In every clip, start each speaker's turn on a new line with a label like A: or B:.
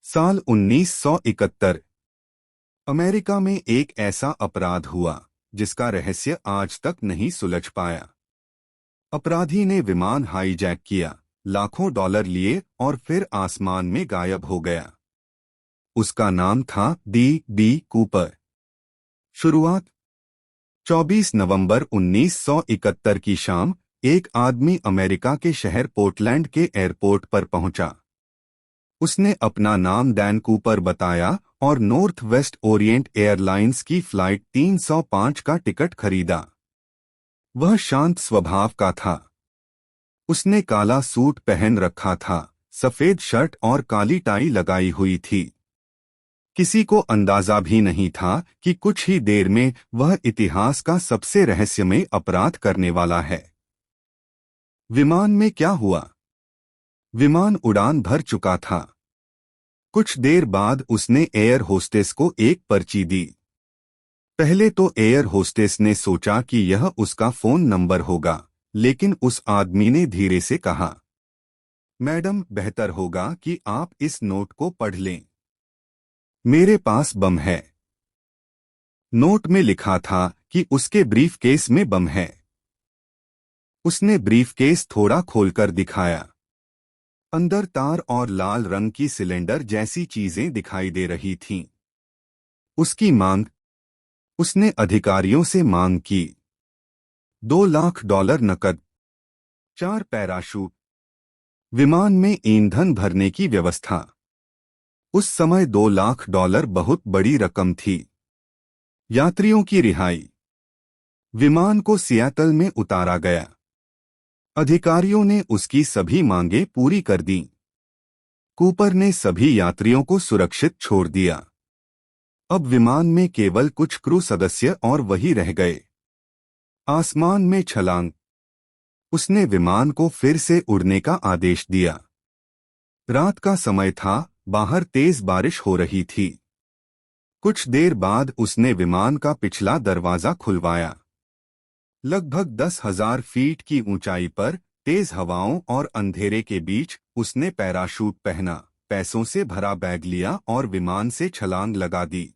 A: साल 1971 अमेरिका में एक ऐसा अपराध हुआ जिसका रहस्य आज तक नहीं सुलझ पाया। अपराधी ने विमान हाईजैक किया, लाखों डॉलर लिए और फिर आसमान में गायब हो गया। उसका नाम था डी कूपर। शुरुआत 24 नवंबर 1971 की शाम एक आदमी अमेरिका के शहर पोर्टलैंड के एयरपोर्ट पर पहुंचा। उसने अपना नाम डैन कूपर बताया और नॉर्थ वेस्ट ओरिएंट एयरलाइंस की फ्लाइट 305 का टिकट खरीदा। वह शांत स्वभाव का था। उसने काला सूट पहन रखा था, सफेद शर्ट और काली टाई लगाई हुई थी। किसी को अंदाजा भी नहीं था कि कुछ ही देर में वह इतिहास का सबसे रहस्यमय अपराध करने वाला है। विमान में क्या हुआ? विमान उड़ान भर चुका था। कुछ देर बाद उसने एयर होस्टेस को एक पर्ची दी। पहले तो एयर होस्टेस ने सोचा कि यह उसका फोन नंबर होगा, लेकिन उस आदमी ने धीरे से कहा, मैडम, बेहतर होगा कि आप इस नोट को पढ़ लें। मेरे पास बम है। नोट में लिखा था कि उसके ब्रीफकेस में बम है। उसने ब्रीफकेस थोड़ा खोलकर दिखाया। अंदर तार और लाल रंग की सिलेंडर जैसी चीजें दिखाई दे रही थीं। उसने अधिकारियों से मांग की। $2 लाख नकद, 4 पैराशूट, विमान में ईंधन भरने की व्यवस्था। उस समय $2 लाख बहुत बड़ी रकम थी। यात्रियों की रिहाई। विमान को सियाटल में उतारा गया। अधिकारियों ने उसकी सभी मांगें पूरी कर दीं। कूपर ने सभी यात्रियों को सुरक्षित छोड़ दिया। अब विमान में केवल कुछ क्रू सदस्य और वही रह गए। आसमान में छलांग। उसने विमान को फिर से उड़ने का आदेश दिया। रात का समय था, बाहर तेज बारिश हो रही थी। कुछ देर बाद उसने विमान का पिछला दरवाजा खुलवाया। लगभग 10,000 फीट की ऊंचाई पर तेज हवाओं और अंधेरे के बीच उसने पैराशूट पहना, पैसों से भरा बैग लिया और विमान से छलांग लगा दी।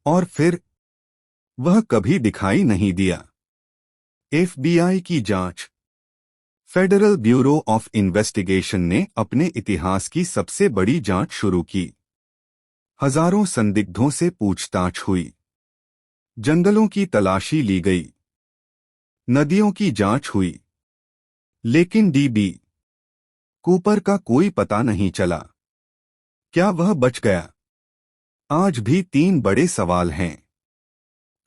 A: और फिर वह कभी दिखाई नहीं दिया। FBI की जांच। फेडरल ब्यूरो ऑफ इन्वेस्टिगेशन ने अपने इतिहास की सबसे बड़ी जांच शुरू की। हजारों संदिग्धों से पूछताछ हुई। जंगलों की तलाशी ली गई। नदियों की जांच हुई। लेकिन डी कूपर का कोई पता नहीं चला। क्या वह बच गया? आज भी 3 बड़े सवाल हैं।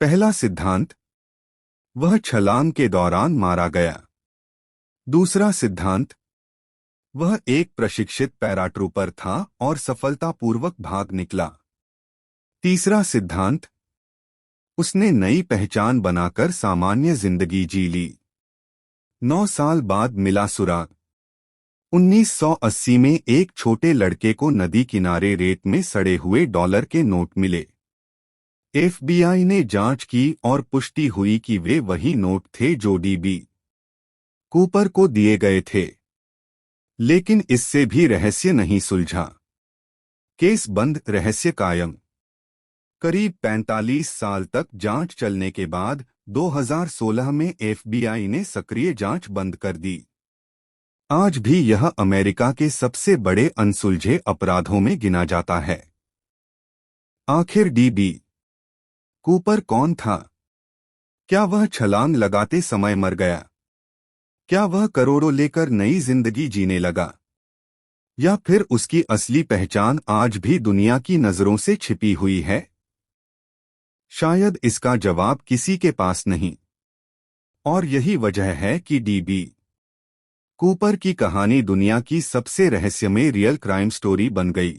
A: पहला सिद्धांत, वह छलांग के दौरान मारा गया। दूसरा सिद्धांत, वह एक प्रशिक्षित पैराट्रूपर था और सफलतापूर्वक भाग निकला। तीसरा सिद्धांत, उसने नई पहचान बनाकर सामान्य जिंदगी जी ली। 9 साल बाद मिला सुराग। 1980 में एक छोटे लड़के को नदी किनारे रेत में सड़े हुए डॉलर के नोट मिले। FBI ने जांच की और पुष्टि हुई कि वे वही नोट थे जो डी कूपर को दिए गए थे। लेकिन इससे भी रहस्य नहीं सुलझा। केस बंद, रहस्य कायम। करीब 45 साल तक जांच चलने के बाद 2016 में FBI ने सक्रिय जांच बंद कर दी। आज भी यह अमेरिका के सबसे बड़े अनसुलझे अपराधों में गिना जाता है। आखिर डी कूपर कौन था? क्या वह छलांग लगाते समय मर गया? क्या वह करोड़ों लेकर नई जिंदगी जीने लगा? या फिर उसकी असली पहचान आज भी दुनिया की नजरों से छिपी हुई है? शायद इसका जवाब किसी के पास नहीं। और यही वजह है कि डी कूपर की कहानी दुनिया की सबसे रहस्यमय रियल क्राइम स्टोरी बन गई।